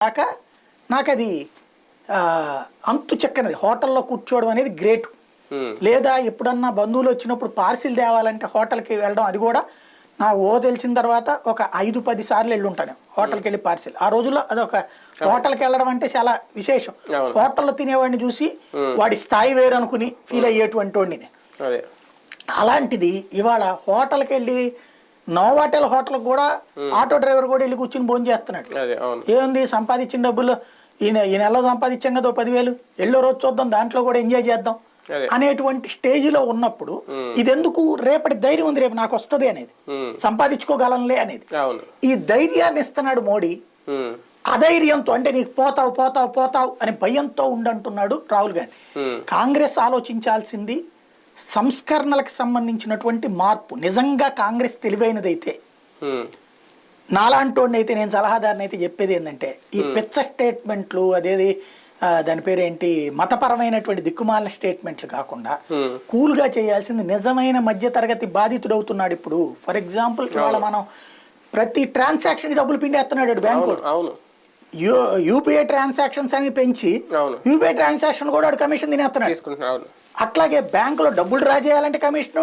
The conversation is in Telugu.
దాకా నాకు అది అంతు చెక్కనది హోటల్లో కూర్చోవడం అనేది గ్రేట్. లేదా ఎప్పుడన్నా బంధువులు వచ్చినప్పుడు పార్సిల్ తేవాలంటే హోటల్కి వెళ్ళడం, అది కూడా నా తెలిసిన తర్వాత ఒక 5-10 సార్లు వెళ్ళి ఉంటాను హోటల్కి వెళ్ళి పార్సిల్. ఆ రోజుల్లో అదొక హోటల్కి వెళ్ళడం అంటే చాలా విశేషం. హోటల్లో తినేవాడిని చూసి వాడి స్థాయి వేరు అనుకుని ఫీల్ అయ్యేటువంటి వాడిని. అలాంటిది ఇవాళ హోటల్కి వెళ్ళి నోవాటెల్ హోటల్ కూడా ఆటో డ్రైవర్ కూడా వెళ్ళి కూర్చుని భోజనం చేస్తున్నాడు. ఏముంది సంపాదించిన డబ్బులు ఈ నెలలో సంపాదించాం కదా 10,000 ఎళ్ళో రోజు చూద్దాం, దాంట్లో కూడా ఎంజాయ్ చేద్దాం అనేటువంటి స్టేజ్లో ఉన్నప్పుడు ఇదెందుకు, రేపటి ధైర్యం ఉంది, రేపు నాకు వస్తుంది అనేది, సంపాదించుకోగలంలే అనేది ఈ ధైర్యాన్ని ఇస్తున్నాడు మోడీ. అధైర్యంతో అంటే నీకు పోతావు పోతావు పోతావు అని భయంతో ఉండంటున్నాడు రాహుల్ గాంధీ. కాంగ్రెస్ ఆలోచించాల్సింది సంస్కరణలకు సంబంధించినటువంటి మార్పు. నిజంగా కాంగ్రెస్ తెలివైనదైతే, నాలాంటి అయితే నేను సలహాదారుని అయితే చెప్పేది ఏంటంటే ఈ పెచ్చ స్టేట్మెంట్లు, అదేది దాని పేరేంటి, మతపరమైనటువంటి దిక్కుమాలిన స్టేట్మెంట్లు కాకుండా కూల్గా చేయాల్సింది నిజమైన మధ్యతరగతి బాధితుడు అవుతున్నాడు ఇప్పుడు. ఫర్ ఎగ్జాంపుల్ ఇవాళ మనం ప్రతి ట్రాన్సాక్షన్ డబ్బులు పిండేస్తున్నాడు బ్యాంకు. యూపీఐ ట్రాన్సాక్షన్స్ అని పెంచి యూపీఐ ట్రాన్సాక్షన్ కూడా కమిషన్ తినేస్తున్నాడు. అట్లాగే బ్యాంకులో డబ్బులు డ్రా చేయాలంటే కమిషన్,